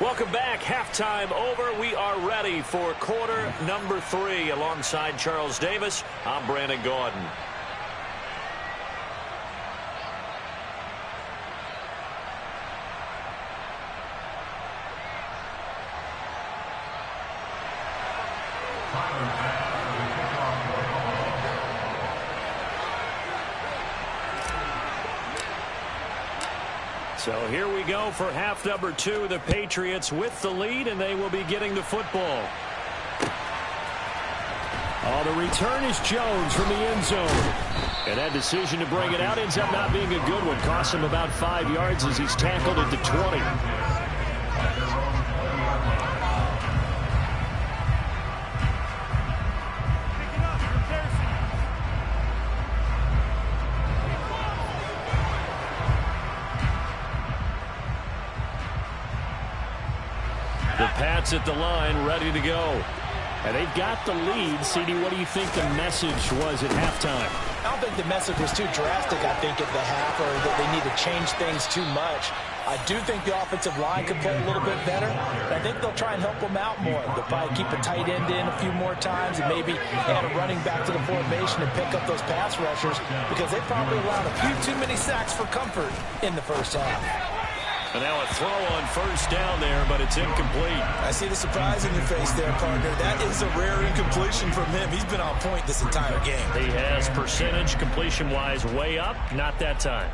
Welcome back. Halftime over. We are ready for quarter number 3. Alongside Charles Davis, I'm Brandon Gordon. So here we go for half number 2. The Patriots with the lead, and they will be getting the football. Oh, the return is Jones from the end zone. And that decision to bring it out ends up not being a good one. Costs him about 5 yards as he's tackled at the 20. The Pats at the line, ready to go. And they've got the lead. CD, what do you think the message was at halftime? I don't think the message was too drastic, I think, at the half, or that they need to change things too much. I do think the offensive line could play a little bit better. I think they'll try and help them out more. They'll probably keep a tight end in a few more times and maybe add a running back to the formation and pick up those pass rushers, because they probably allowed a few too many sacks for comfort in the first half. And now a throw on first down there, but it's incomplete. I see the surprise in your face there, partner. That is a rare incompletion from him. He's been on point this entire game. He has percentage completion-wise way up. Not that time.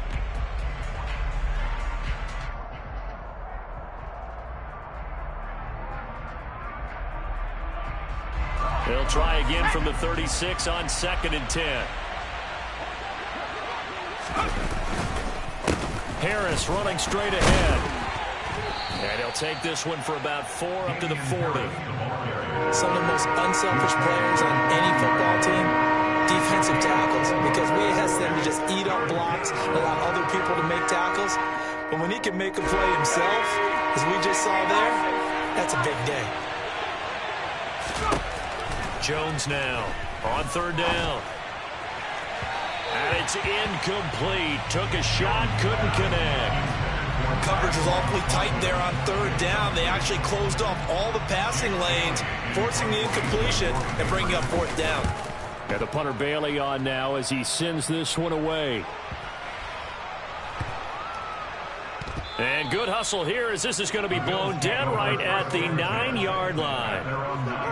They'll try again from the 36 on 2nd and 10. Harris running straight ahead. And he'll take this one for about 4 up to the 40. Some of the most unselfish players on any football team, defensive tackles, because we ask them to just eat up blocks, allow other people to make tackles. But when he can make a play himself, as we just saw there, that's a big day. Jones now on 3rd down. And it's incomplete. Took a shot, couldn't connect. Coverage was awfully tight there on 3rd down. They actually closed off all the passing lanes, forcing the incompletion and bringing up 4th down. Got the punter Bailey on now as he sends this one away. And good hustle here as this is going to be blown dead right at the 9-yard line.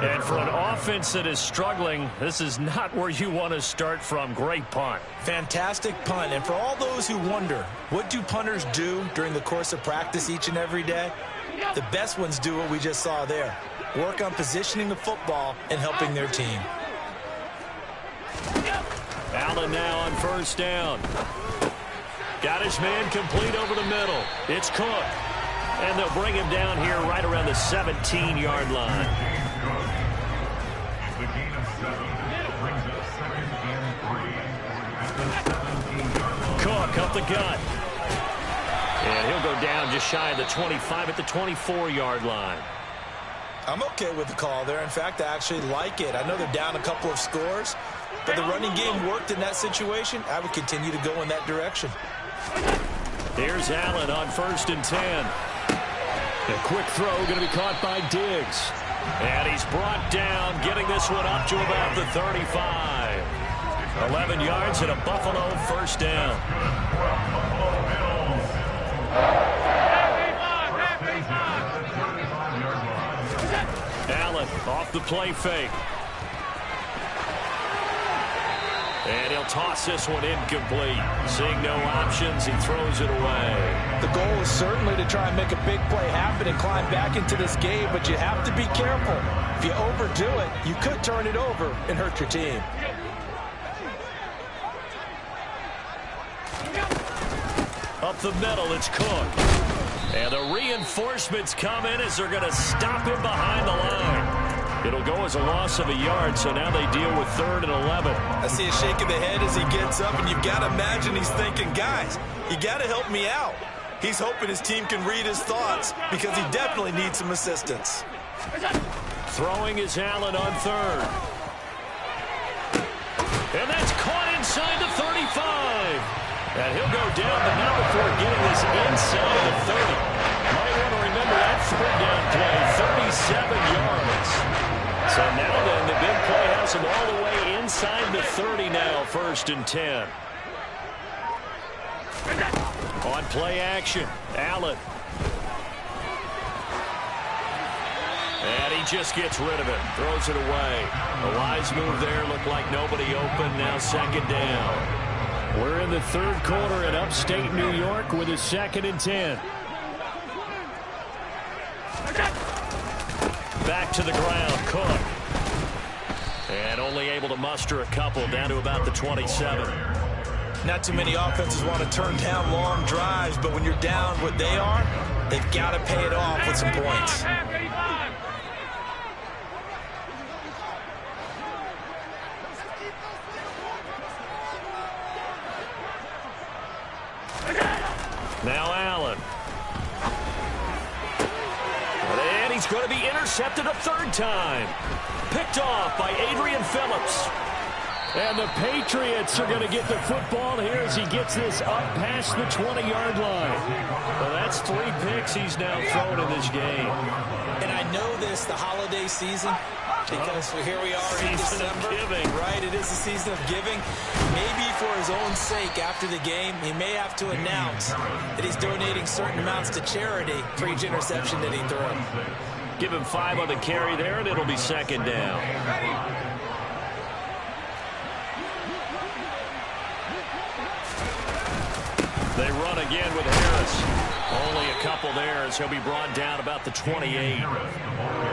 And for an offense that is struggling, this is not where you want to start from. Great punt. Fantastic punt. And for all those who wonder, what do punters do during the course of practice each and every day? The best ones do what we just saw there. Work on positioning the football and helping their team. Allen now on 1st down. Got his man complete over the middle. It's Cook. And they'll bring him down here right around the 17-yard line. Cook up the gut. And he'll go down just shy of the 25 at the 24-yard line. I'm okay with the call there. In fact, I actually like it. I know they're down a couple of scores, but the running game worked in that situation. I would continue to go in that direction. Here's Allen on 1st and 10. A quick throw going to be caught by Diggs. And he's brought down, getting this one up to about the 35. 11 yards and a Buffalo 1st down. Allen off the play fake. And he'll toss this one incomplete. Seeing no options, he throws it away. The goal is certainly to try and make a big play happen and climb back into this game, but you have to be careful. If you overdo it, you could turn it over and hurt your team. Up the middle, it's Cook. And the reinforcements come in as they're going to stop him behind the line. It'll go as a loss of a yard, so now they deal with 3rd and 11. I see a shake of the head as he gets up, and you've got to imagine he's thinking, guys, you got to help me out. He's hoping his team can read his thoughts because he definitely needs some assistance. Throwing is Allen on 3rd. And that's caught inside the 35. And he'll go down, but not before getting this inside the 30. Might want to remember that 3rd down first and 10. On play action, Allen. And he just gets rid of it. Throws it away. A wise move there. Looked like nobody open. Now second down. We're in the third quarter in upstate New York with a 2nd and 10. Back to the ground, Cook. And only able to muster a couple down to about the 27. Not too many offenses want to turn down long drives, but when you're down what they are, they've got to pay it off with some points. Now Allen. And he's going to be intercepted a third time. Picked off by Adrian Phillips. And the Patriots are going to get the football here as he gets this up past the 20-yard line. Well, that's 3 picks he's now thrown in this game. And I know this, the holiday season, because here we are in December. Right, it is the season of giving. Maybe for his own sake after the game, he may have to announce that he's donating certain amounts to charity for each interception that he threw. Give him 5 on the carry there, and it'll be second down. They run again with Harris. Only a couple there as he'll be brought down about the 28.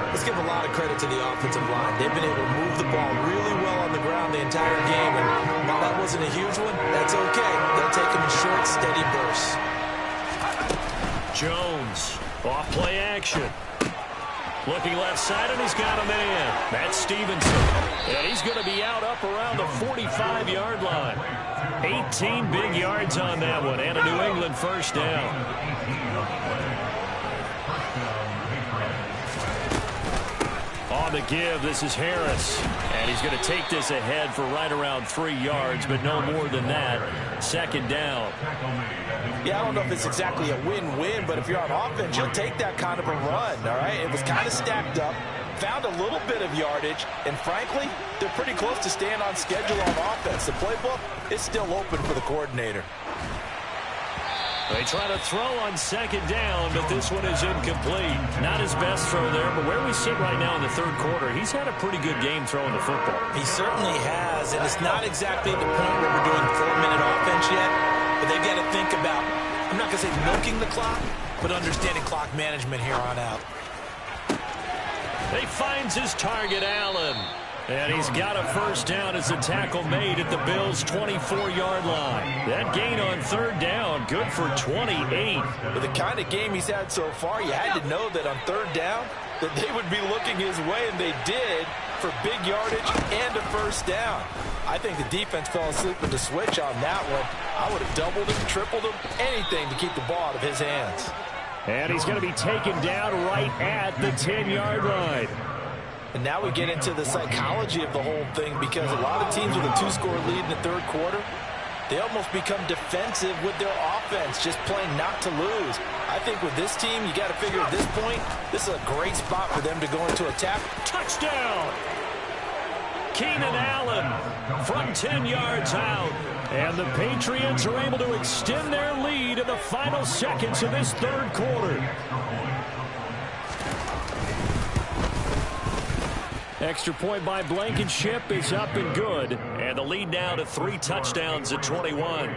Let's give a lot of credit to the offensive line. They've been able to move the ball really well on the ground the entire game. And while that wasn't a huge one, that's okay. They'll take them in short, steady bursts. Jones, off play action. Looking left side, and he's got a man. That's Stevenson. And he's going to be out up around the 45-yard line. 18 big yards on that one, and a New England first down. On the give, this is Harris. And he's going to take this ahead for right around 3 yards, but no more than that. Second down. Yeah, I don't know if it's exactly a win-win, but if you're on offense, you'll take that kind of a run, all right? It was kind of stacked up, found a little bit of yardage, and frankly, they're pretty close to staying on schedule on offense. The playbook is still open for the coordinator. They try to throw on second down, but this one is incomplete. Not his best throw there, but where we sit right now in the third quarter, he's had a pretty good game throwing the football. He certainly has, and it's not exactly the point where we're doing 4-minute offense yet, but they've got to think about, I'm not going to say milking the clock, but understanding clock management here on out. He finds his target, Allen. And he's got a first down as the tackle made at the Bills' 24-yard line. That gain on third down, good for 28. With the kind of game he's had so far, you had to know that on third down that they would be looking his way, and they did, for big yardage and a first down. I think the defense fell asleep with the switch on that one. I would have doubled him, tripled him, anything to keep the ball out of his hands. And he's going to be taken down right at the 10-yard line. And now we get into the psychology of the whole thing, because a lot of teams with a 2-score lead in the third quarter, they almost become defensive with their offense, just playing not to lose. I think with this team, you got to figure at this point, this is a great spot for them to go into attack. Touchdown! Keenan Allen from 10 yards out. And the Patriots are able to extend their lead in the final seconds of this third quarter. Extra point by Blankenship is up and good. And the lead now to 3 touchdowns at 21.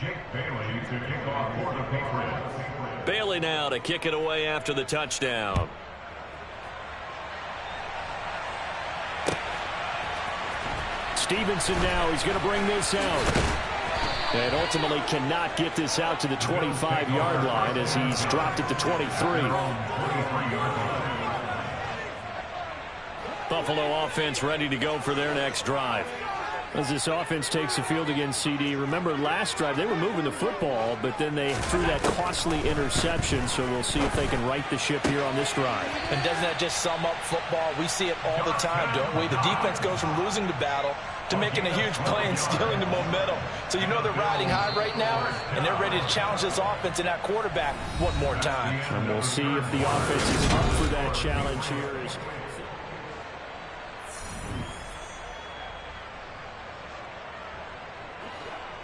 Jake Bailey to kick off for the Patriots. Bailey now to kick it away after the touchdown. Stevenson now, he's going to bring this out. And ultimately cannot get this out to the 25-yard line as he's dropped it to 23. Buffalo offense ready to go for their next drive. As this offense takes the field against CD, remember last drive they were moving the football, but then they threw that costly interception, so we'll see if they can right the ship here on this drive. And doesn't that just sum up football? We see it all the time, don't we? The defense goes from losing the battle to making a huge play and stealing the momentum. So you know they're riding high right now, and they're ready to challenge this offense and that quarterback one more time. And we'll see if the offense is up for that challenge here.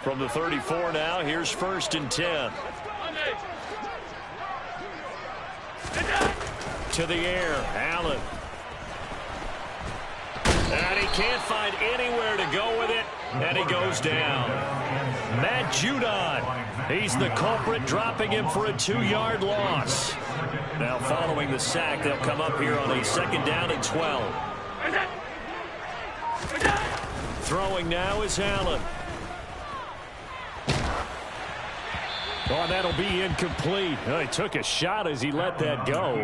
From the 34 now, here's 1st and 10. To the air, Allen. And he can't find anywhere to go with it, and he goes down. Matt Judon, he's the culprit, dropping him for a 2-yard loss. Now following the sack, they'll come up here on a 2nd down and 12. Throwing now is Allen. Oh, and that'll be incomplete. Oh, he took a shot as he let that go.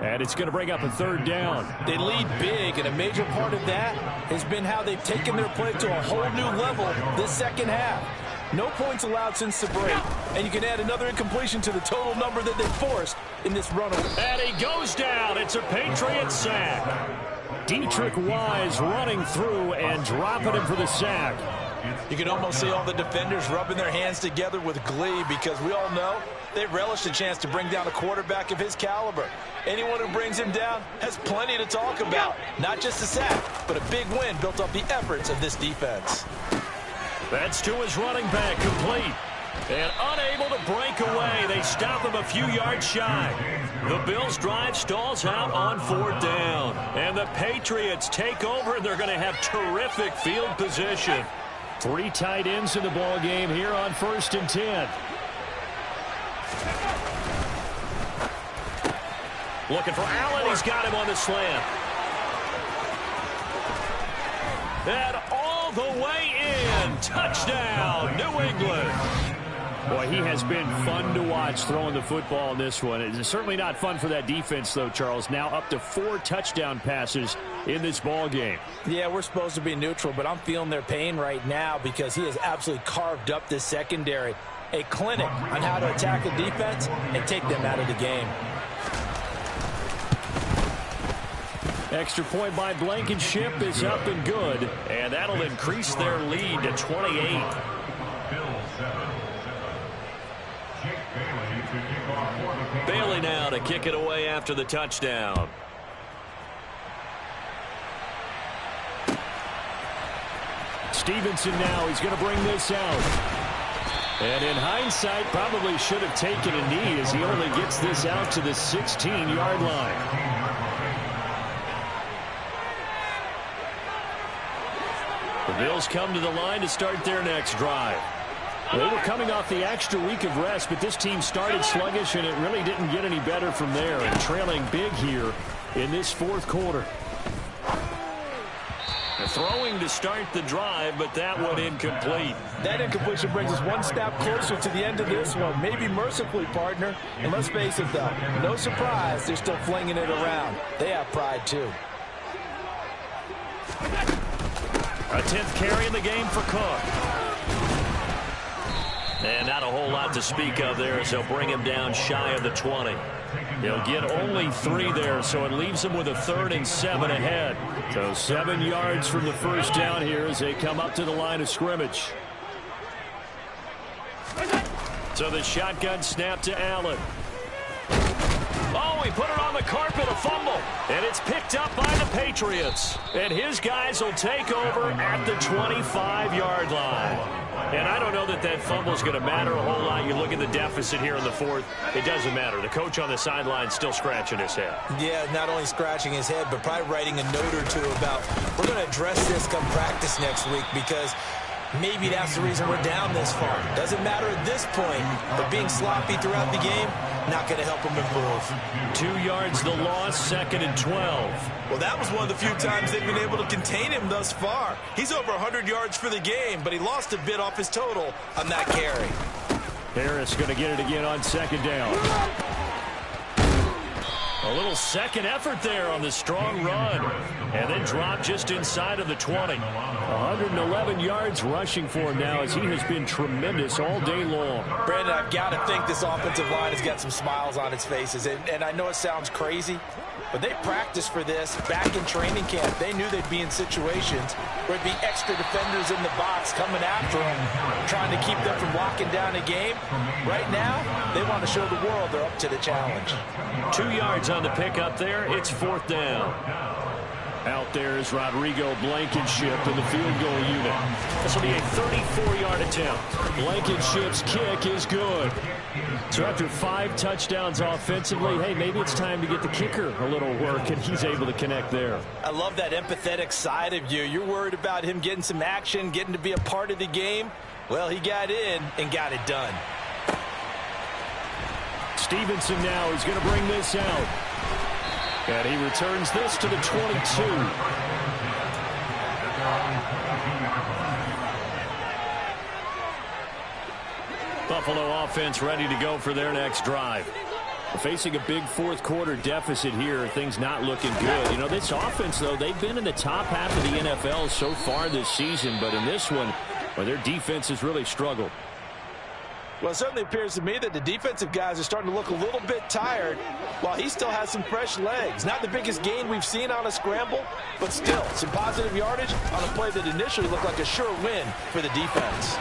And it's going to bring up a 3rd down. They lead big, and a major part of that has been how they've taken their play to a whole new level this second half. No points allowed since the break, and you can add another incompletion to the total number that they forced in this runaway. And he goes down. It's a Patriot sack. Dietrich Wise running through and dropping him for the sack. You can almost see all the defenders rubbing their hands together with glee because we all know they relish the chance to bring down a quarterback of his caliber. Anyone who brings him down has plenty to talk about. Not just a sack, but a big win built off the efforts of this defense. That's to his running back, complete. And unable to break away. They stop him a few yards shy. The Bills' drive stalls out on 4th down. And the Patriots take over, and they're going to have terrific field position. 3 tight ends in the ball game here on 1st and 10. Looking for Allen. He's got him on the slant. And all the way in. Touchdown, New England. Boy, he has been fun to watch throwing the football in this one. It's certainly not fun for that defense, though, Charles. Now up to 4 touchdown passes in this ball game. Yeah, we're supposed to be neutral, but I'm feeling their pain right now because he has absolutely carved up this secondary. A clinic on how to attack the defense and take them out of the game. Extra point by Blankenship is up and good. And that'll increase their lead to 28. Bailey now to kick it away after the touchdown. Stevenson now, he's going to bring this out. And in hindsight, probably should have taken a knee as he only gets this out to the 16-yard line. The Bills come to the line to start their next drive. They were coming off the extra week of rest, but this team started sluggish, and it really didn't get any better from there. And trailing big here in this 4th quarter. Throwing to start the drive, but that one incomplete. That incompletion brings us one step closer to the end of this one. Maybe mercifully, partner. And let's face it, though, no surprise, they're still flinging it around. They have pride, too. A 10th carry in the game for Cook. And not a whole lot to speak of there as they'll bring him down shy of the 20. He'll get only 3 there, so it leaves him with a 3rd and 7 ahead. So 7 yards from the first down here as they come up to the line of scrimmage. So the shotgun snap to Allen. Oh, he put it on the carpet, a fumble. And it's picked up by the Patriots. And his guys will take over at the 25-yard line. And I don't know that that fumble is going to matter a whole lot. You look at the deficit here in the 4th. It doesn't matter. The coach on the sideline still scratching his head. Yeah, not only scratching his head, but probably writing a note or two about we're going to address this come practice next week because maybe that's the reason we're down this far. Doesn't matter at this point, but being sloppy throughout the game, not going to help them improve. 2 yards the loss, 2nd and 12. Well, that was one of the few times they've been able to contain him thus far. He's over 100 yards for the game, but he lost a bit off his total on that carry. Harris going to get it again on 2nd down. A little second effort there on the strong run. And then dropped just inside of the 20. 111 yards rushing for him now as he has been tremendous all day long. Brandon, I've got to think this offensive line has got some smiles on its faces. And I know it sounds crazy, but they practiced for this back in training camp. They knew they'd be in situations where it'd be extra defenders in the box coming after them, trying to keep them from locking down a game. Right now, they want to show the world they're up to the challenge. 2 yards on the pickup there. It's 4th down. Out there is Rodrigo Blankenship in the field goal unit. This will be a 34-yard attempt. Blankenship's kick is good. So after 5 touchdowns offensively, hey, maybe it's time to get the kicker a little work, and he's able to connect there. I love that empathetic side of you. You're worried about him getting some action, getting to be a part of the game. Well, he got in and got it done. Stevenson now is going to bring this out. And he returns this to the 22. Buffalo offense ready to go for their next drive. Facing a big fourth-quarter deficit here, things not looking good. You know, this offense, though, they've been in the top half of the NFL so far this season, but in this one, well, their defense has really struggled. Well, it certainly appears to me that the defensive guys are starting to look a little bit tired while he still has some fresh legs. Not the biggest gain we've seen on a scramble, but still some positive yardage on a play that initially looked like a sure win for the defense.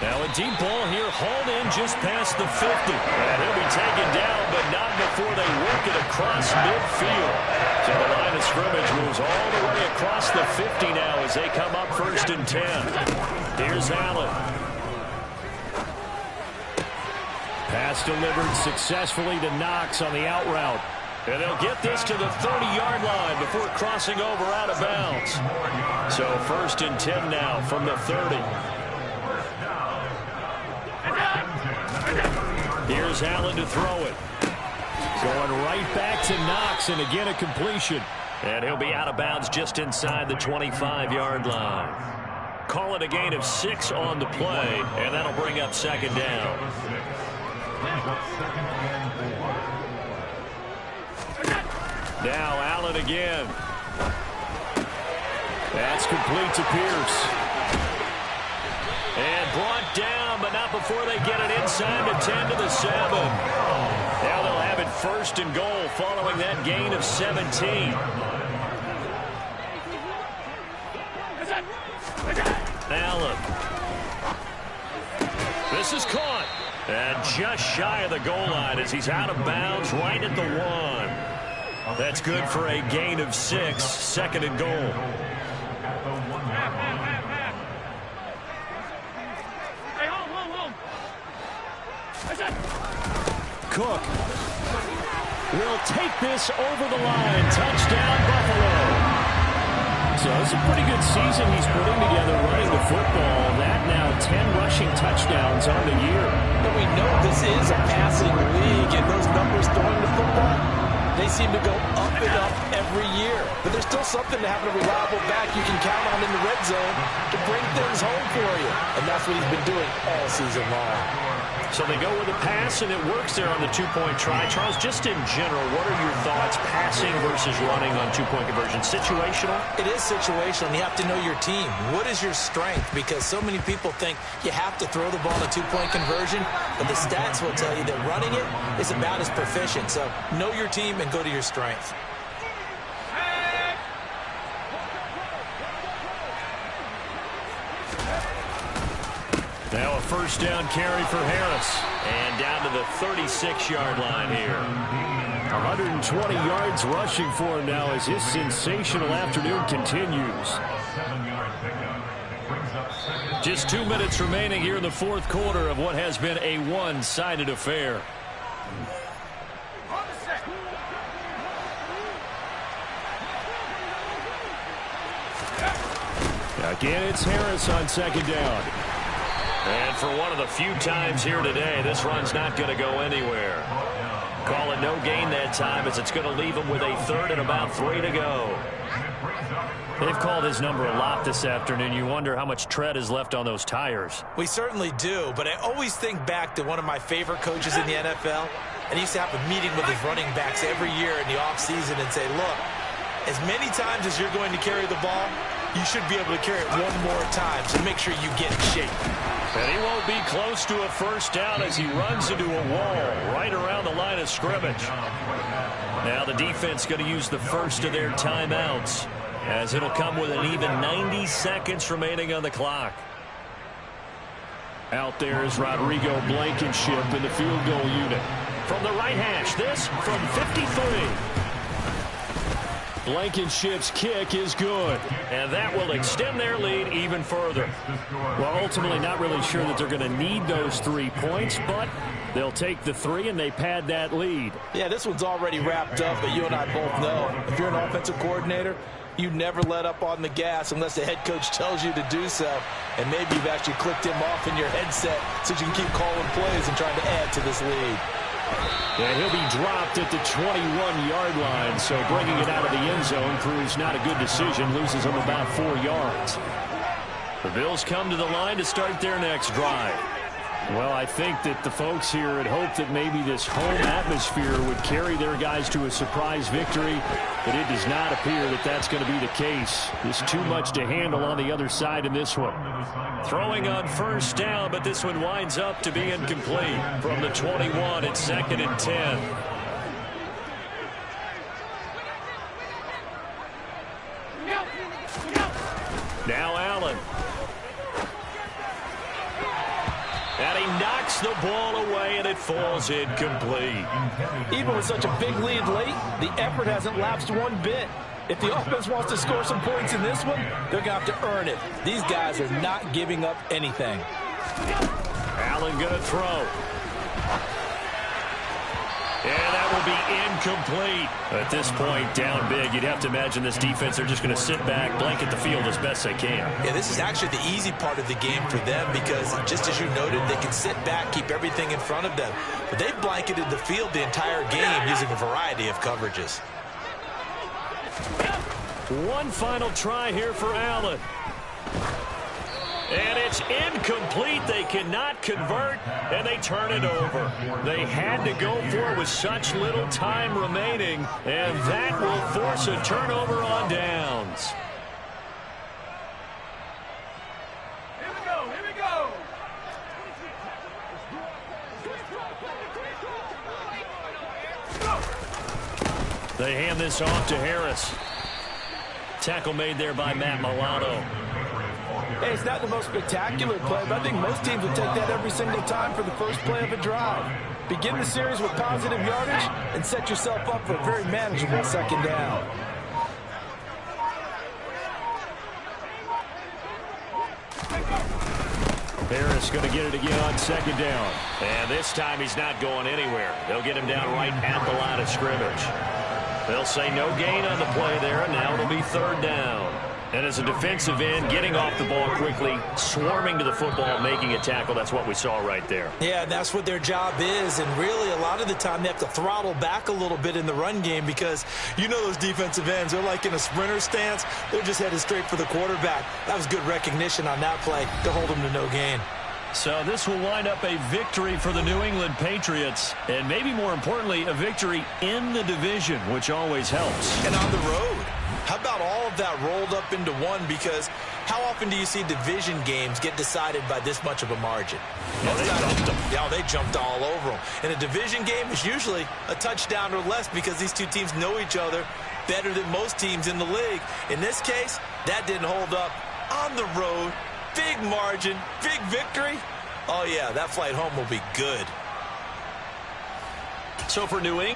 Now a deep ball here, hauled in just past the 50. And he'll be taken down, but not before they work it across midfield. So the line of scrimmage moves all the way across the 50 now as they come up 1st and 10. Here's Allen. Pass delivered successfully to Knox on the out route. And they'll get this to the 30-yard line before crossing over out of bounds. So 1st and 10 now from the 30. Here's Allen to throw it. Going right back to Knox, and again a completion. And he'll be out of bounds just inside the 25-yard line. Call it a gain of 6 on the play, and that'll bring up 2nd down. Now Allen again. That's complete to Pierce. And brought down, but not before they get it inside the 10 to the 7. Now they'll have it 1st and goal following that gain of 17. Allen. This is caught. And just shy of the goal line as he's out of bounds right at the 1. That's good for a gain of 6, 2nd and goal. Cook will take this over the line. Touchdown, Buffalo. So it's a pretty good season he's putting together running the football. That now 10 rushing touchdowns on the year. And we know this is a passing league, and those numbers throwing the football, they seem to go up and up every year. But there's still something to having a reliable back you can count on in the red zone to bring things home for you. And that's what he's been doing all season long. So they go with a pass, and it works there on the 2-point try. Charles, just in general, what are your thoughts passing versus running on 2-point conversion? Situational? It is situational, and you have to know your team. What is your strength? Because so many people think you have to throw the ball in a 2-point conversion, but the stats will tell you that running it is about as proficient. So know your team and go to your strength. Now a 1st down carry for Harris. And down to the 36-yard line here. 120 yards rushing for him now as his sensational afternoon continues. Just 2 minutes remaining here in the 4th quarter of what has been a one-sided affair. Again, it's Harris on 2nd down. And for one of the few times here today, this run's not going to go anywhere. Call it no gain that time as it's going to leave him with a 3rd and about 3 to go. They've called his number a lot this afternoon. You wonder how much tread is left on those tires. We certainly do, but I always think back to one of my favorite coaches in the NFL, and he used to have a meeting with his running backs every year in the offseason and say, look, as many times as you're going to carry the ball, you should be able to carry it one more time, so make sure you get in shape. And he won't be close to a first down as he runs into a wall right around the line of scrimmage. Now the defense going to use the first of their timeouts, as it'll come with an even 90 seconds remaining on the clock. Out there is Rodrigo Blankenship in the field goal unit. From the right hash, this from 53. Blankenship's kick is good. And that will extend their lead even further. Well, ultimately not really sure that they're going to need those 3 points, but they'll take the 3 and they pad that lead. Yeah, this one's already wrapped up, but you and I both know if you're an offensive coordinator, you never let up on the gas unless the head coach tells you to do so. And maybe you've actually clicked him off in your headset so you can keep calling plays and trying to add to this lead. And he'll be dropped at the 21-yard line, so bringing it out of the end zone proves not a good decision, loses him about 4 yards. The Bills come to the line to start their next drive. Well, I think that the folks here had hoped that maybe this home atmosphere would carry their guys to a surprise victory, but it does not appear that that's going to be the case. There's too much to handle on the other side in this one. Throwing on first down, but this one winds up to be incomplete. From the 21, it's 2nd and 10. Now Allen. And he knocks the ball away, and it falls incomplete. Even with such a big lead late, the effort hasn't lapsed one bit. If the offense wants to score some points in this one, they're going to have to earn it. These guys are not giving up anything. Allen going to throw. And that will be incomplete. At this point, down big, you'd have to imagine this defense are just going to sit back, blanket the field as best they can. Yeah, this is actually the easy part of the game for them because, just as you noted, they can sit back, keep everything in front of them. But they've blanketed the field the entire game using a variety of coverages. One final try here for Allen. And it's incomplete. They cannot convert, and they turn it over. They had to go for it with such little time remaining, and that will force a turnover on downs. Here we go, here we go. They hand this off to Harris. Tackle made there by Matt Milano. Hey, it's not the most spectacular play, but I think most teams would take that every single time for the first play of a drive. Begin the series with positive yardage and set yourself up for a very manageable second down. Harris going to get it again on 2nd down. And this time he's not going anywhere. They'll get him down right at the line of scrimmage. They'll say no gain on the play there, and now it'll be 3rd down. And as a defensive end, getting off the ball quickly, swarming to the football, making a tackle, that's what we saw right there. Yeah, and that's what their job is. And really, a lot of the time, they have to throttle back a little bit in the run game because you know those defensive ends, they're like in a sprinter stance. They're just headed straight for the quarterback. That was good recognition on that play to hold them to no gain. So this will wind up a victory for the New England Patriots, and maybe more importantly, a victory in the division, which always helps. And on the road. How about all of that rolled up into one? Because how often do you see division games get decided by this much of a margin? They jumped all over them. And a division game is usually a touchdown or less because these two teams know each other better than most teams in the league. In this case, that didn't hold up. On the road, big margin, big victory. Oh, yeah, that flight home will be good. So for New England.